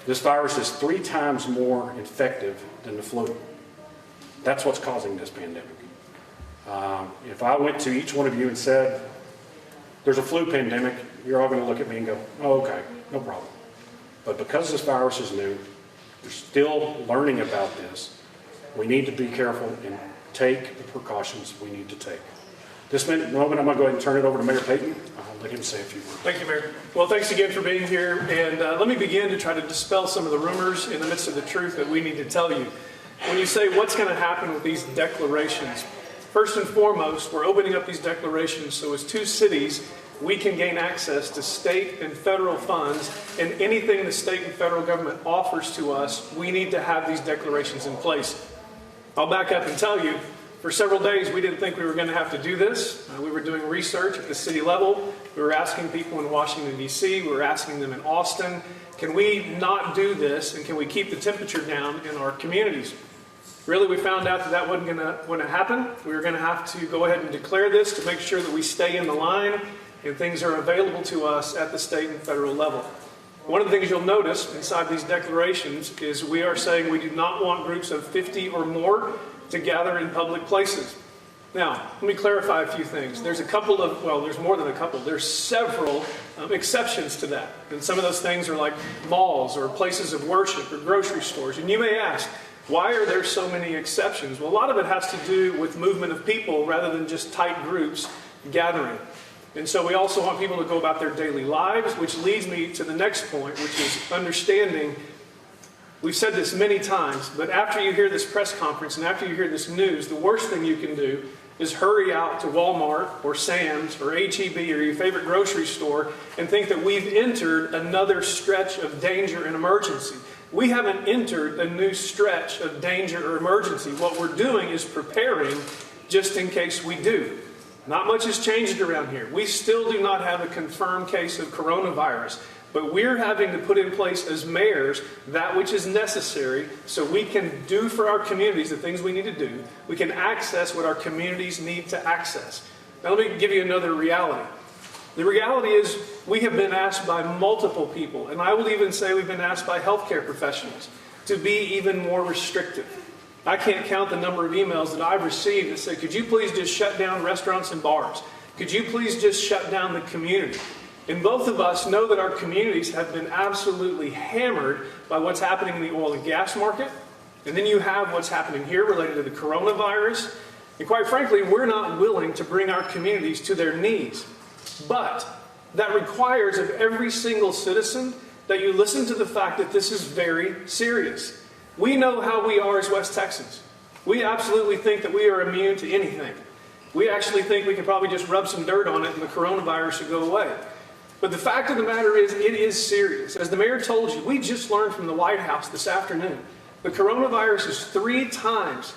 This virus is 3 times more infective than the flu. That's what's causing this pandemic. If I went to each one of you and said, there's a flu pandemic, you're all going to look at me and go, oh, okay, no problem. But because this virus is new, we're still learning about this. We need to be careful and take the precautions we need to take. This moment, I'm going to go ahead and turn it over to Mayor Payton. I'll let him say a few words. Thank you, Mayor. Well, thanks again for being here. And let me begin to try to dispel some of the rumors in the midst of the truth that we need to tell you. When you say what's going to happen with these declarations, first and foremost, we're opening up these declarations so as 2 cities, we can gain access to state and federal funds, and anything the state and federal government offers to us, we need to have these declarations in place. I'll back up and tell you, for several days, we didn't think we were going to have to do this. We were doing research at the city level. We were asking people in Washington, D.C. We were asking them in Austin, can we not do this, and can we keep the temperature down in our communities? Really, we found out that that wasn't going to happen. We were going to have to go ahead and declare this to make sure that we stay in the line and things are available to us at the state and federal level. One of the things you'll notice inside these declarations is we are saying we do not want groups of 50 or more to gather in public places. Now, let me clarify a few things. There's a couple of, well, there's more than a couple. There's several exceptions to that. And some of those things are like malls or places of worship or grocery stores. And you may ask, why are there so many exceptions? Well, a lot of it has to do with movement of people rather than just tight groups gathering. And so we also want people to go about their daily lives, which leads me to the next point, which is understanding. We've said this many times, but after you hear this press conference and after you hear this news, the worst thing you can do is hurry out to Walmart or Sam's or H-E-B or your favorite grocery store and think that we've entered another stretch of danger and emergency. We haven't entered a new stretch of danger or emergency. What we're doing is preparing just in case we do. Not much has changed around here. We still do not have a confirmed case of coronavirus, but we're having to put in place as mayors that which is necessary so we can do for our communities the things we need to do. We can access what our communities need to access. Now let me give you another reality. The reality is we have been asked by multiple people, and I will even say we've been asked by healthcare professionals to be even more restrictive. I can't count the number of emails that I've received that say, could you please just shut down restaurants and bars? Could you please just shut down the community? And both of us know that our communities have been absolutely hammered by what's happening in the oil and gas market. And then you have what's happening here related to the coronavirus. And quite frankly, we're not willing to bring our communities to their knees. But that requires of every single citizen that you listen to the fact that this is very serious. We know how we are as West Texans. We absolutely think that we are immune to anything. We actually think we can probably just rub some dirt on it and the coronavirus should go away. But the fact of the matter is, it is serious. As the mayor told you, we just learned from the White House this afternoon, the coronavirus is 3 times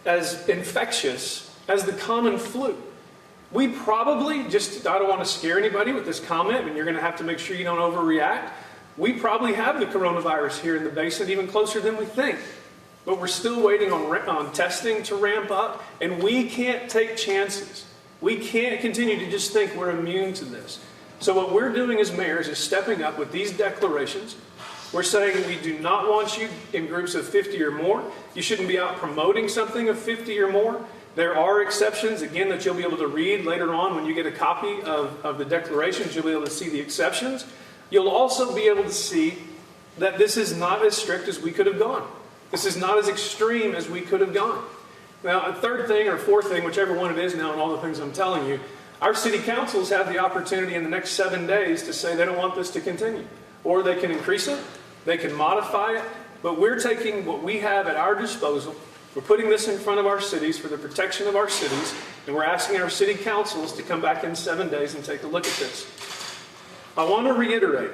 as infectious as the common flu. We probably, I don't want to scare anybody with this comment, and you're going to have to make sure you don't overreact. We probably have the coronavirus here in the basin even closer than we think. But we're still waiting on testing to ramp up, and we can't take chances. We can't continue to just think we're immune to this. So what we're doing as mayors is stepping up with these declarations. We're saying we do not want you in groups of 50 or more. You shouldn't be out promoting something of 50 or more. There are exceptions, again, that you'll be able to read later on when you get a copy of the declarations. You'll be able to see the exceptions. You'll also be able to see that this is not as strict as we could have gone. This is not as extreme as we could have gone. Now, a third thing or fourth thing, whichever one it is now and all the things I'm telling you, our city councils have the opportunity in the next 7 days to say they don't want this to continue. Or they can increase it, they can modify it, but we're taking what we have at our disposal. We're putting this in front of our cities for the protection of our cities, and we're asking our city councils to come back in 7 days and take a look at this. I want to reiterate,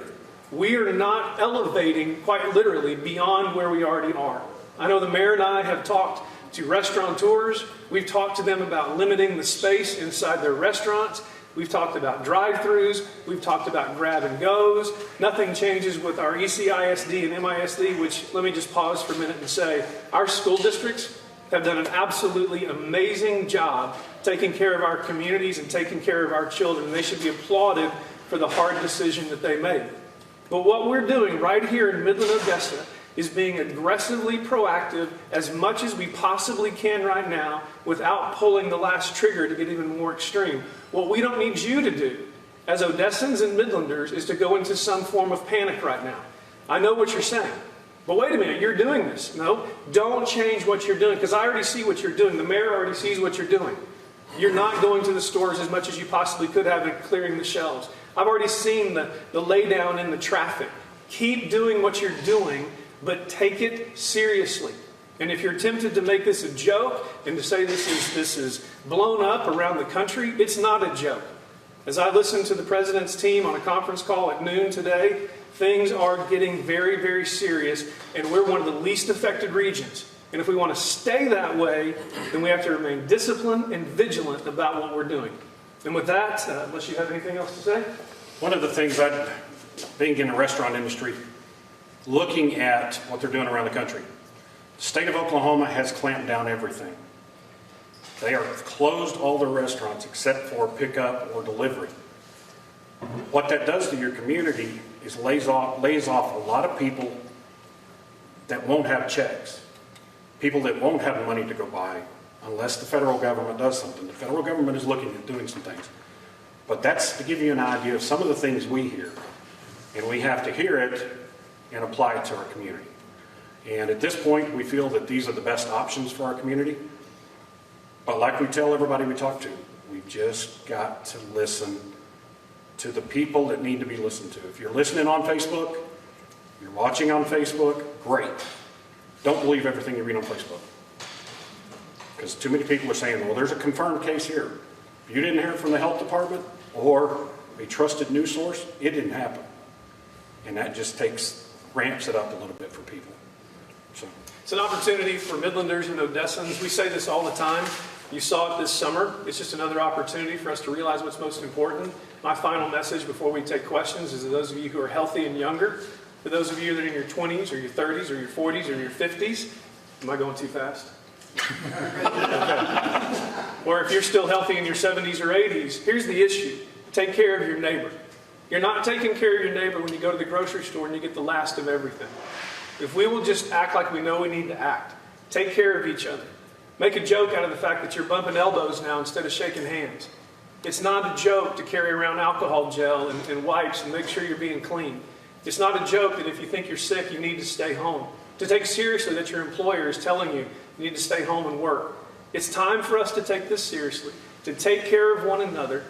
we are not elevating quite literally beyond where we already are. I know the mayor and I have talked to restaurateurs. We've talked to them about limiting the space inside their restaurants. We've talked about drive-thrus. We've talked about grab-and-goes. Nothing changes with our ECISD and MISD, which, let me just pause for a minute and say, our school districts have done an absolutely amazing job taking care of our communities and taking care of our children. They should be applauded for the hard decision that they made. But what we're doing right here in Midland, Odessa, is being aggressively proactive as much as we possibly can right now without pulling the last trigger to get even more extreme. What we don't need you to do as Odessans and Midlanders is to go into some form of panic right now. I know what you're saying. But wait a minute, you're doing this. No, don't change what you're doing, because I already see what you're doing. The mayor already sees what you're doing. You're not going to the stores as much as you possibly could have and clearing the shelves. I've already seen the lay down in the traffic. Keep doing what you're doing, but take it seriously. And if you're tempted to make this a joke and to say this is blown up around the country, it's not a joke. As I listened to the president's team on a conference call at noon today, things are getting very, very serious, and we're one of the least affected regions. And if we want to stay that way, then we have to remain disciplined and vigilant about what we're doing. And with that, unless you have anything else to say? One of the things being in the restaurant industry, looking at what they're doing around the country, the state of Oklahoma has clamped down everything. They are closed all their restaurants except for pickup or delivery. What that does to your community is lays off a lot of people that won't have checks, people that won't have money to go buy unless the federal government does something. The federal government is looking at doing some things. But that's to give you an idea of some of the things we hear. And we have to hear it and apply it to our community. And at this point, we feel that these are the best options for our community. But like we tell everybody we talk to, we've just got to listen to the people that need to be listened to. If you're listening on Facebook, you're watching on Facebook, great. Don't believe everything you read on Facebook. Because too many people are saying, well, there's a confirmed case here. If you didn't hear it from the health department or a trusted news source, it didn't happen. And that just ramps it up a little bit for people. So it's an opportunity for Midlanders and Odessans. We say this all the time. You saw it this summer. It's just another opportunity for us to realize what's most important. My final message before we take questions is to those of you who are healthy and younger, for those of you that are in your 20s or your 30s or your 40s or your 50s, am I going too fast? Okay. Or if you're still healthy in your 70s or 80s, here's the issue. Take care of your neighbor. You're not taking care of your neighbor when you go to the grocery store and you get the last of everything. If we will just act like we know we need to act, take care of each other. Make a joke out of the fact that you're bumping elbows now instead of shaking hands. It's not a joke to carry around alcohol gel and wipes and make sure you're being clean. It's not a joke that if you think you're sick, you need to stay home. To take seriously that your employer is telling you you need to stay home and work. It's time for us to take this seriously, to take care of one another.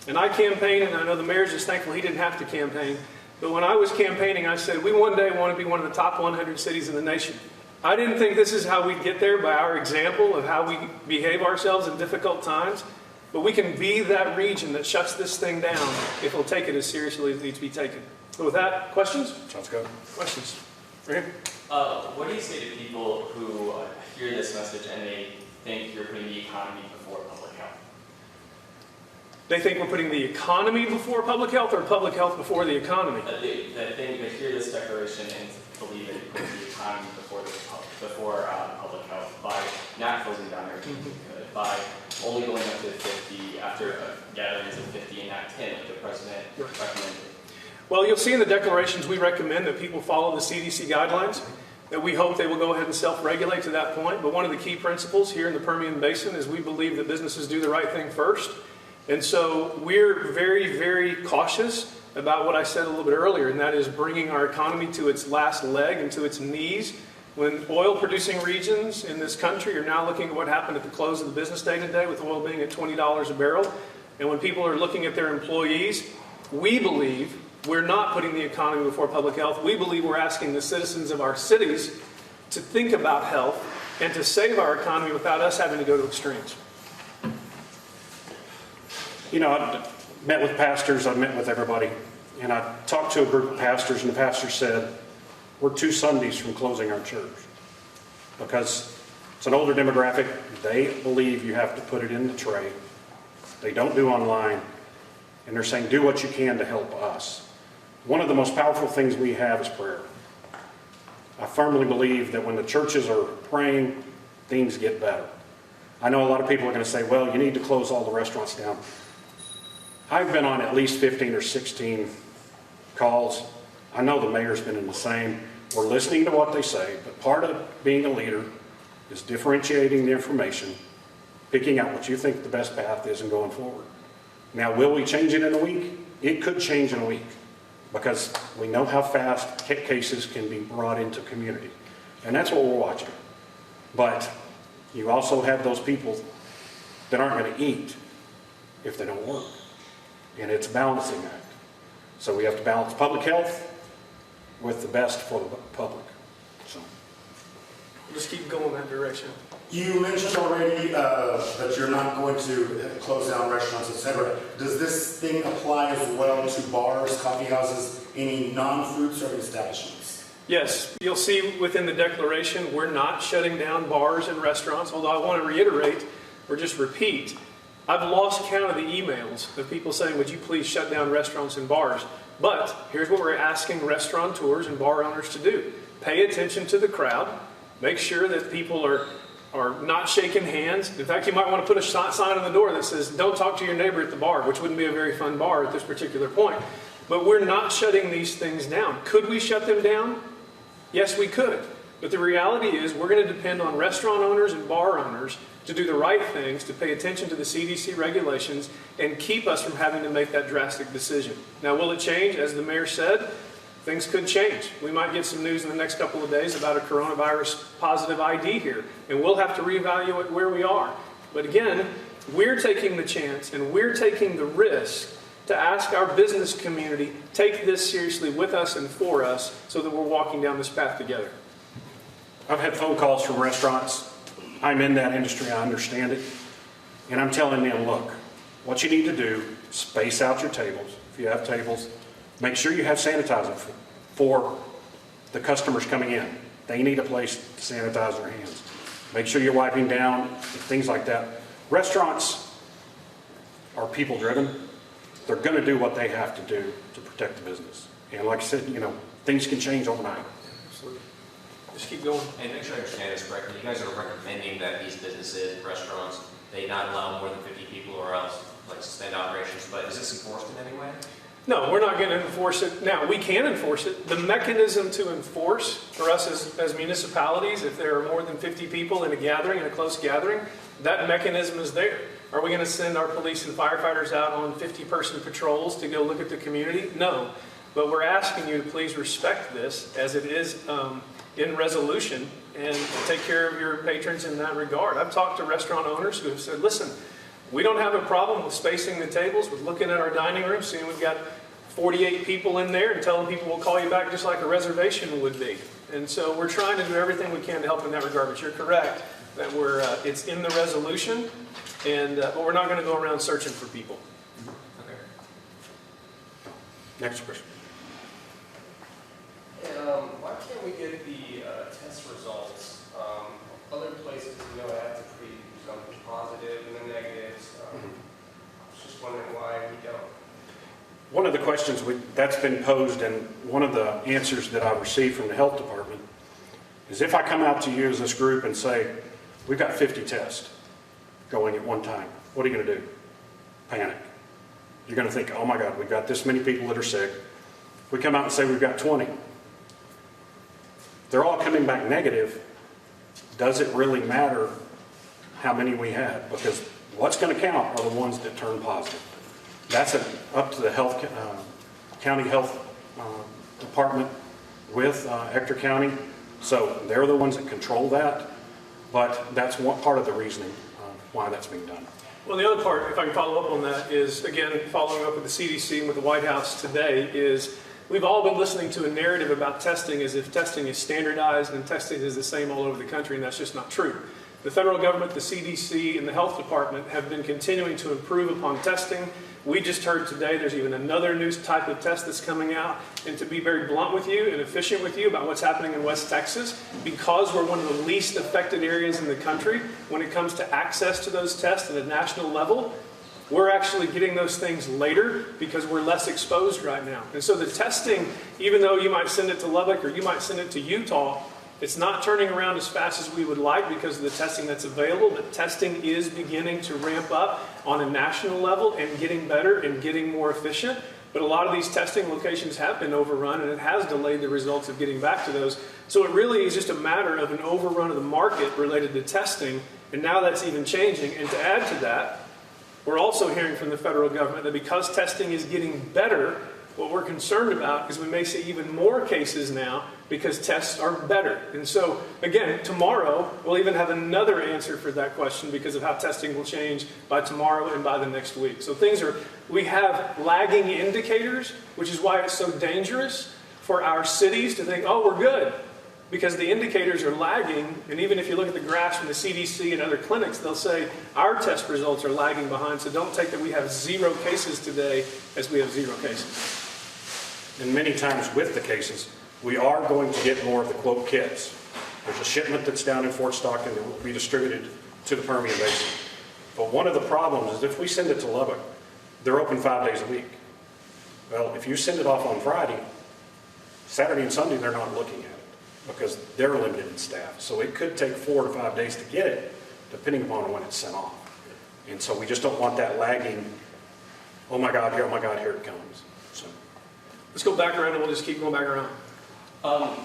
And I campaign, and I know the mayor's just thankful he didn't have to campaign. But when I was campaigning, I said, we one day want to be one of the top 100 cities in the nation. I didn't think this is how we'd get there by our example of how we behave ourselves in difficult times. But we can be that region that shuts this thing down if we'll take it as seriously as it needs to be taken. So with that, questions? sounds good. Questions? Right here. What do you say to people who hear this message and they think you're putting the economy before public health? They think we're putting the economy before public health or public health before the economy? They hear this declaration and believe that you're putting the economy before public health by not closing down everything you could, by only going up to 50 after gatherings of 50 and not 10 like the president recommended. Well, you'll see in the declarations we recommend that people follow the CDC guidelines, that we hope they will go ahead and self-regulate to that point. But one of the key principles here in the Permian Basin is we believe that businesses do the right thing first. And so we're very, very cautious about what I said a little bit earlier, and that is bringing our economy to its last leg and to its knees. When oil-producing regions in this country are now looking at what happened at the close of the business day today with oil being at $20 a barrel, and when people are looking at their employees, we believe we're not putting the economy before public health. We believe we're asking the citizens of our cities to think about health and to save our economy without us having to go to extremes. You know, I've met with pastors, I've met with everybody, and I talked to a group of pastors, and the pastor said, we're 2 Sundays from closing our church because it's an older demographic. They believe you have to put it in the tray. They don't do online, and they're saying, do what you can to help us. One of the most powerful things we have is prayer. I firmly believe that when the churches are praying, things get better. I know a lot of people are going to say, well, you need to close all the restaurants down. I've been on at least 15 or 16 calls I know the mayor's been in the same. We're listening to what they say, but part of being a leader is differentiating the information, picking out what you think the best path is and going forward. Now, will we change it in a week? It could change in a week because we know how fast cases can be brought into community. And that's what we're watching. But you also have those people that aren't going to eat if they don't work. And it's a balancing act. So we have to balance public health with the best for the public. So Just keep going that direction. You mentioned already that you're not going to close down restaurants, etc. Does this thing apply as well to bars, coffee houses, any non-food service establishments? Yes, you'll see within the declaration, we're not shutting down bars and restaurants, although I want to reiterate or just repeat, I've lost count of the emails of people saying, would you please shut down restaurants and bars? But here's what we're asking restaurateurs and bar owners to do. Pay attention to the crowd. Make sure that people are not shaking hands. In fact, you might want to put a sign on the door that says, don't talk to your neighbor at the bar, which wouldn't be a very fun bar at this particular point. But we're not shutting these things down. Could we shut them down? Yes, we could. But the reality is we're going to depend on restaurant owners and bar owners to do the right things, to pay attention to the CDC regulations, and keep us from having to make that drastic decision. Now, will it change? As the mayor said, things could change. We might get some news in the next couple of days about a coronavirus positive ID here, and we'll have to reevaluate where we are. But again, we're taking the chance and we're taking the risk to ask our business community, take this seriously with us and for us so that we're walking down this path together. I've had phone calls from restaurants. I'm in that industry, I understand it. And I'm telling them, look, what you need to do, space out your tables. If you have tables, make sure you have sanitizer for the customers coming in. They need a place to sanitize their hands. Make sure you're wiping down, things like that. Restaurants are people driven. They're going to do what they have to do to protect the business. And like I said, things can change overnight. Absolutely. Just keep going. And make sure I understand this correctly. You guys are recommending that these businesses, restaurants, they not allow more than 50 people or else suspend operations. But is this enforced in any way? No, we're not going to enforce it. Now, we can enforce it. The mechanism to enforce for us as municipalities, if there are more than 50 people in a gathering, in a close gathering, that mechanism is there. Are we going to send our police and firefighters out on 50-person patrols to go look at the community? No. But we're asking you to please respect this as it is in resolution and take care of your patrons in that regard. I've talked to restaurant owners who have said, listen, we don't have a problem with spacing the tables, with looking at our dining room, seeing we've got 48 people in there and telling people we'll call you back just like a reservation would be. And so we're trying to do everything we can to help in that regard, but you're correct that it's in the resolution, and but we're not going to go around searching for people. Okay. Next question. Why can't we get the test results? Other places, have to prove something positive and the negatives. I was just wondering why we don't. One of the questions that's been posed, and one of the answers that I've received from the health department, is if I come out to you as this group and say, we've got 50 tests going at one time, what are you going to do? Panic. You're going to think, oh my God, we've got this many people that are sick. We come out and say we've got 20. They're all coming back negative. Does it really matter how many we had? Because what's going to count are the ones that turn positive. That's up to the county health department with Ector County. So they're the ones that control that. But that's one part of the reasoning why that's being done. Well, the other part, if I can follow up on that, is, again, following up with the CDC and with the White House today, is we've all been listening to a narrative about testing as if testing is standardized and testing is the same all over the country, and that's just not true. The federal government, the CDC, and the health department have been continuing to improve upon testing. We just heard today there's even another new type of test that's coming out. And to be very blunt with you and efficient with you about what's happening in West Texas, because we're one of the least affected areas in the country when it comes to access to those tests at a national level, we're actually getting those things later because we're less exposed right now. And so the testing, even though you might send it to Lubbock or you might send it to Utah, it's not turning around as fast as we would like because of the testing that's available, but testing is beginning to ramp up on a national level and getting better and getting more efficient. But a lot of these testing locations have been overrun, and it has delayed the results of getting back to those. So it really is just a matter of an overrun of the market related to testing, and now that's even changing. And to add to that, we're also hearing from the federal government that because testing is getting better, what we're concerned about is we may see even more cases now because tests are better. And so, again, tomorrow we'll even have another answer for that question because of how testing will change by tomorrow and by the next week. So we have lagging indicators, which is why it's so dangerous for our cities to think, oh, we're good, because the indicators are lagging. And even if you look at the graphs from the CDC and other clinics, they'll say our test results are lagging behind. So don't take that we have 0 cases today as we have 0 cases. And many times with the cases, we are going to get more of the quote kits. There's a shipment that's down in Fort Stockton that will be distributed to the Permian Basin. But one of the problems is if we send it to Lubbock, they're open 5 days a week. Well, if you send it off on Friday, Saturday and Sunday, they're not looking at it because they're limited in staff. So it could take 4 to 5 days to get it, depending upon when it's sent off. And so we just don't want that lagging, oh my God, here it comes. So Let's go back around and we'll just keep going back around.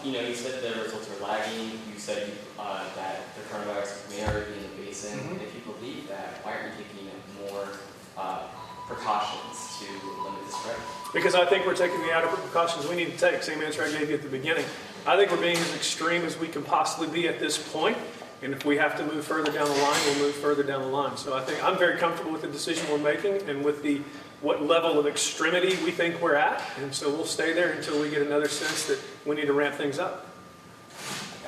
You said the results are lagging. You said that the coronavirus may already be in the basin. Mm-hmm. If you believe that, why aren't you taking more precautions to limit the spread? Because I think we're taking the adequate precautions we need to take. Same answer I gave you at the beginning. I think we're being as extreme as we can possibly be at this point. And if we have to move further down the line, we'll move further down the line. So I think I'm very comfortable with the decision we're making and with what level of extremity we think we're at. And so we'll stay there until we get another sense that we need to ramp things up.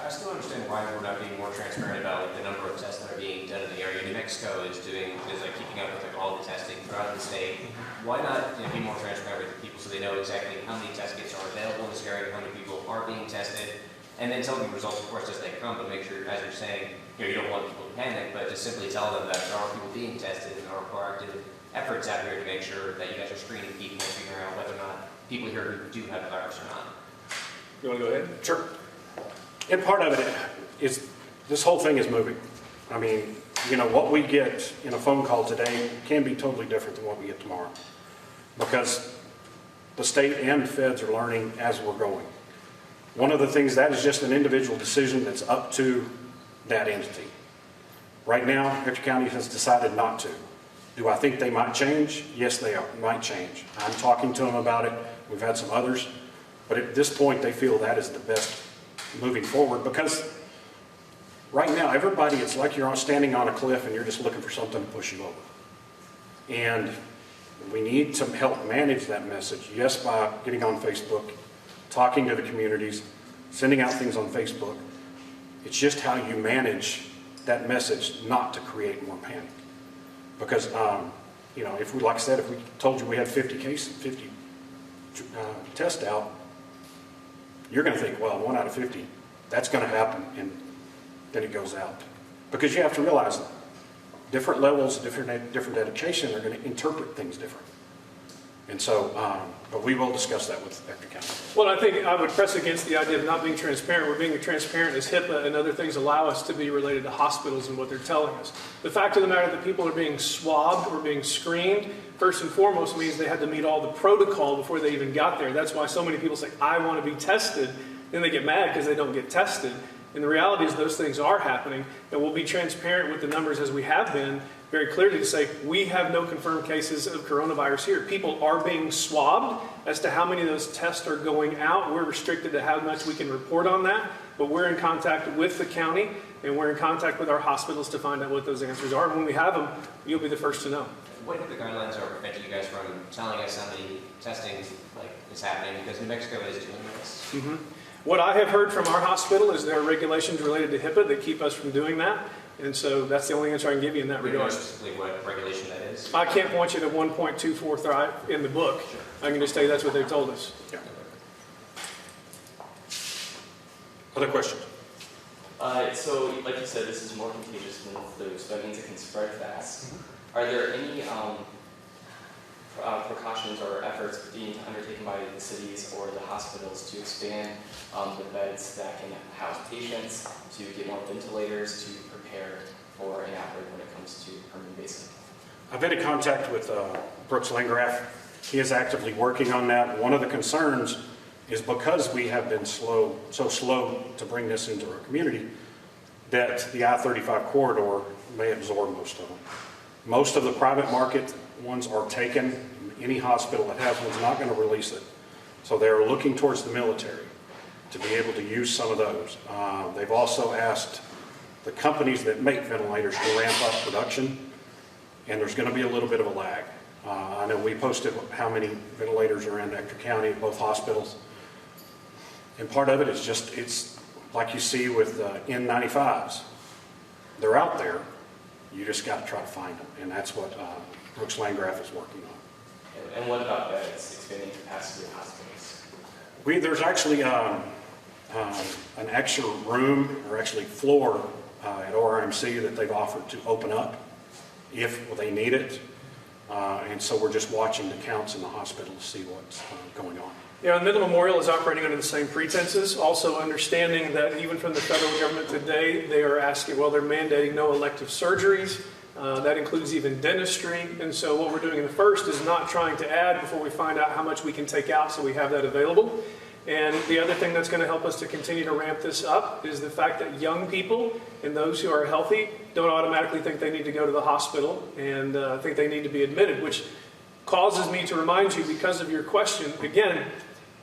I still understand why we're not being more transparent about the number of tests that are being done in the area. New Mexico is keeping up with all the testing throughout the state. Why not be more transparent with people so they know exactly how many test kits are available in this area, how many people are being tested, and then tell them the results, of course, as they come. But make sure, as you're saying, you don't want people to panic, but just simply tell them that there are people being tested and there are proactive efforts out here to make sure that you guys are screening people and figuring out whether or not people here who do have the virus or not. You want to go ahead? sure. And part of it is this whole thing is moving. I mean, what we get in a phone call today can be totally different than what we get tomorrow because the state and feds are learning as we're going. One of the things, that is just an individual decision that's up to that entity. Right now, Hector County has decided not to. Do I think they might change? Yes, they might change. I'm talking to them about it. We've had some others. But at this point, they feel that is the best moving forward because right now, everybody, it's like you're standing on a cliff and you're just looking for something to push you over. And we need to help manage that message, yes, by getting on Facebook, talking to the communities, sending out things on Facebook. It's just how you manage that message not to create more panic. Because, if we, like I said, if we told you we had 50 tests out, you're going to think, well, 1 out of 50, that's going to happen, and then it goes out. Because you have to realize that different levels, different education are going to interpret things different. And so, but we will discuss that with Hector County. Well, I think I would press against the idea of not being transparent. We're being transparent as HIPAA and other things allow us to be related to hospitals and what they're telling us. The fact of the matter that people are being swabbed or being screened, first and foremost, means they had to meet all the protocol before they even got there. That's why so many people say, I want to be tested. Then they get mad because they don't get tested. And the reality is those things are happening, and we'll be transparent with the numbers as we have been, very clearly to say we have no confirmed cases of coronavirus here. People are being swabbed. As to how many of those tests are going out, we're restricted to how much we can report on that, but we're in contact with the county, and we're in contact with our hospitals to find out what those answers are. And when we have them, you'll be the first to know. What if the guidelines are preventing you guys from telling us how many testings is happening, because New Mexico is doing this? Mm-hmm. What I have heard from our hospital is there are regulations related to HIPAA that keep us from doing that. And so that's the only answer I can give you in that We regard. know specifically what regulation that is? I can't point you to 1.24 in the book. Sure. I can just tell you that's what they told us. Yeah. Other questions? So, like you said, this is more contagious than the flu, so that means it can spread fast. Are there any precautions or efforts being undertaken by the cities or the hospitals to expand the beds that can house patients, to get more ventilators, to prepare for an outbreak when it comes to Permian Basin? I've been in contact with Brooks Landgraf He is actively working on that. One of the concerns is because we have been so slow to bring this into our community, that the I-35 corridor may absorb most of them. Most of the private market ones are taken. Any hospital that has one's not going to release it. So they're looking towards the military to be able to use some of those. They've also asked the companies that make ventilators to ramp up production, and there's going to be a little bit of a lag. I know we posted how many ventilators are in Ector County at both hospitals. And part of it is just, it's like you see with N95s. They're out there. You just got to try to find them. And that's what Brooks Landgraf is working on. And what about beds, expanding capacity of hospitals? There's actually an extra room, or actually floor at ORMC that they've offered to open up if they need it. And so we're just watching the counts in the hospital to see what's going on. Yeah, and Midland Memorial is operating under the same pretenses, also understanding that even from the federal government today, they are asking, well, they're mandating no elective surgeries. That includes even dentistry. And so what we're doing in the first is not trying to add before we find out how much we can take out so we have that available. And the other thing that's going to help us to continue to ramp this up is the fact that young people and those who are healthy don't automatically think they need to go to the hospital and think they need to be admitted, which causes me to remind you, because of your question, again,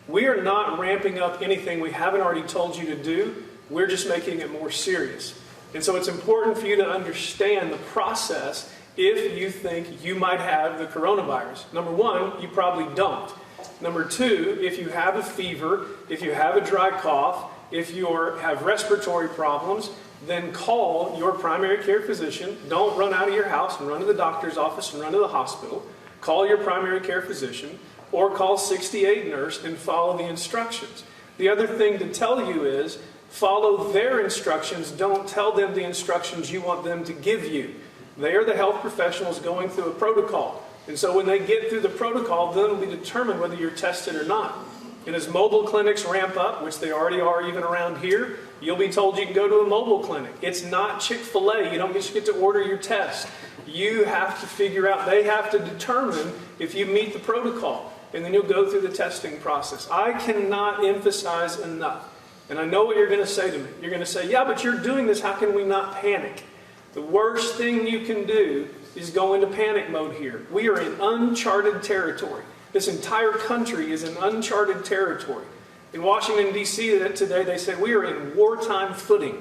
we are not ramping up anything we haven't already told you to do. We're just making it more serious. And so it's important for you to understand the process if you think you might have the coronavirus. Number one, you probably don't. Number two, if you have a fever, if you have a dry cough, if you have respiratory problems, then call your primary care physician. Don't run out of your house and run to the doctor's office and run to the hospital. Call your primary care physician or call 68 nurse and follow the instructions. The other thing to tell you is follow their instructions. Don't tell them the instructions you want them to give you. They are the health professionals going through a protocol. And so when they get through the protocol, then it'll be determined whether you're tested or not. And as mobile clinics ramp up, which they already are even around here, you'll be told you can go to a mobile clinic. It's not Chick-fil-A. You don't just get to order your test. You have to figure out, they have to determine if you meet the protocol. And then you'll go through the testing process. I cannot emphasize enough. And I know what you're going to say to me. You're going to say, yeah, but you're doing this. How can we not panic? The worst thing you can do is go into panic mode here. We are in uncharted territory. This entire country is in uncharted territory. In Washington, D.C. today, they said we are in wartime footing.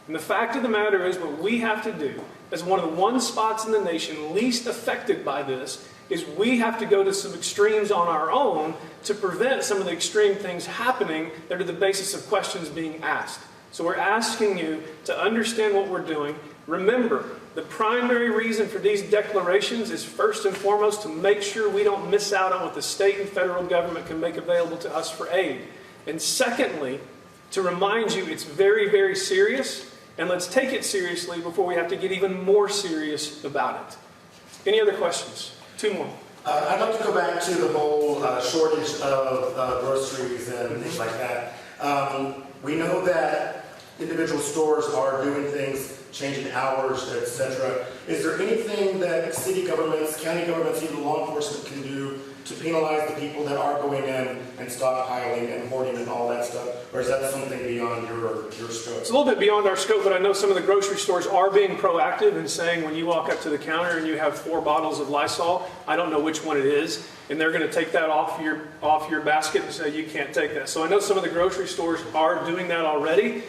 And the fact of the matter is what we have to do, as one of the one spots in the nation least affected by this, is we have to go to some extremes on our own to prevent some of the extreme things happening that are the basis of questions being asked. So we're asking you to understand what we're doing. Remember, the primary reason for these declarations is first and foremost to make sure we don't miss out on what the state and federal government can make available to us for aid. And secondly, to remind you it's very, very serious, and let's take it seriously before we have to get even more serious about it. Any other questions? Two more. I'd like to go back to the whole shortage of groceries and things like that. We know that individual stores are doing things, changing hours, etc. Is there anything that city governments, county governments, even law enforcement can do to penalize the people that are going in and stockpiling and hoarding and all that stuff? Or is that something beyond your scope? It's a little bit beyond our scope, but I know some of the grocery stores are being proactive and saying when you walk up to the counter and you have 4 bottles of Lysol, I don't know which one it is, and they're going to take that off your basket and say you can't take that. So I know some of the grocery stores are doing that already.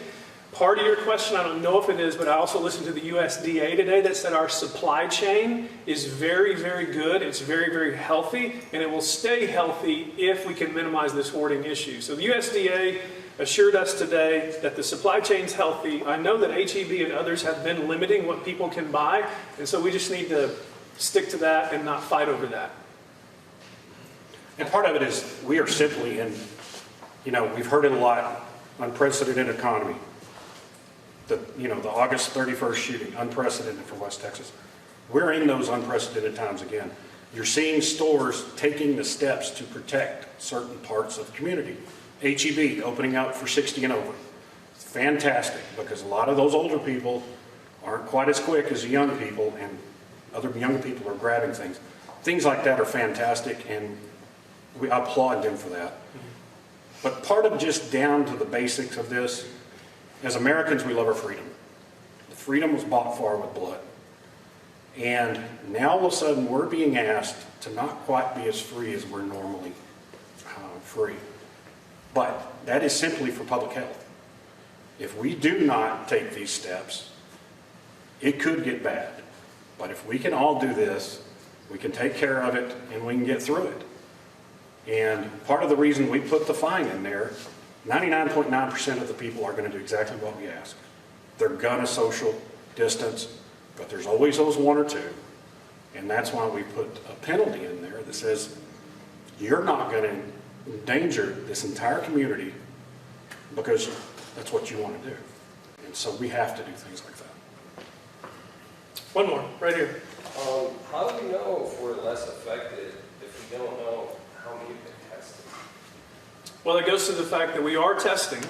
Part of your question, I don't know if it is, but I also listened to the USDA today that said our supply chain is very, very good. It's very, very healthy, and it will stay healthy if we can minimize this hoarding issue. So the USDA assured us today that the supply chain's healthy. I know that HEB and others have been limiting what people can buy, and so we just need to stick to that and not fight over that. And part of it is we are simply in, we've heard it a lot, unprecedented economy. The August 31st shooting, unprecedented for West Texas. We're in those unprecedented times again. You're seeing stores taking the steps to protect certain parts of the community. HEB opening up for 60 and over. Fantastic, because a lot of those older people aren't quite as quick as the young people, and other young people are grabbing things. Things like that are fantastic, and I applaud them for that. But part of just down to the basics of this, as Americans, we love our freedom. The freedom was bought for with blood. And now all of a sudden we're being asked to not quite be as free as we're normally free. But that is simply for public health. If we do not take these steps, it could get bad. But if we can all do this, we can take care of it and we can get through it. And part of the reason we put the fine in there, 99.9% of the people are going to do exactly what we ask. They're going to social distance, but there's always those one or two. And that's why we put a penalty in there that says you're not going to endanger this entire community because that's what you want to do. And so we have to do things like that. One more, right here. How do we know if we're less affected if we don't know how many have been tested? Well, it goes to the fact that we are testing.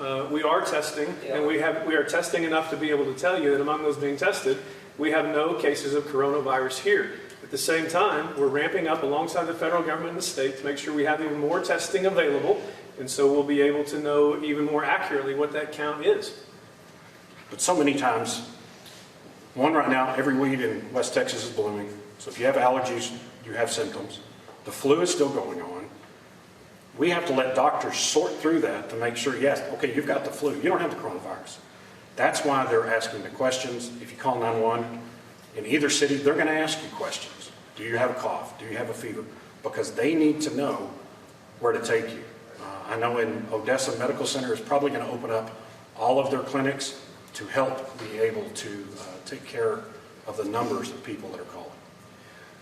And we are testing enough to be able to tell you that among those being tested, we have no cases of coronavirus here. At the same time, we're ramping up alongside the federal government and the state to make sure we have even more testing available, and so we'll be able to know even more accurately what that count is. But so many times, one right now, every weed in West Texas is blooming. So if you have allergies, you have symptoms. The flu is still going on. We have to let doctors sort through that to make sure, yes, okay, you've got the flu. You don't have the coronavirus. That's why they're asking the questions. If you call 911 in either city, they're going to ask you questions. Do you have a cough? Do you have a fever? Because they need to know where to take you. I know in Odessa Medical Center is probably going to open up all of their clinics to help be able to take care of the numbers of people that are calling.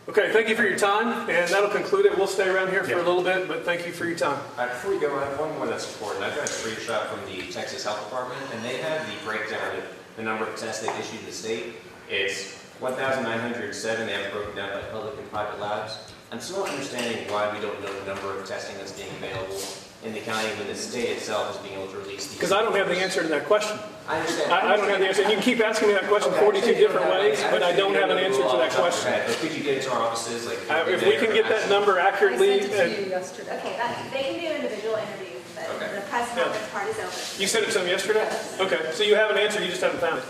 Okay, thank you for your time, and that'll conclude it. We'll stay around here for a little bit, but thank you for your time. Before we go, I have one more that's important. I got a screenshot from the Texas Health Department, and they have the breakdown of the number of tests they've issued in the state. It's 1,907. They have it broken down by public and private labs. I'm still not understanding why we don't know the number of testing that's being available in the county when the state itself is being able to release these. Because I don't have the answer to that question. I understand. I don't have the answer. You can keep asking me that question 42 different ways, but I don't have an answer to that question. But could you get it to our offices? Like, If we can get that number accurately. I sent it to you yesterday. Okay, they can do individual interviews, but the press conference part is open. You sent it to them yesterday? Okay, so you have an answer, you just haven't found it.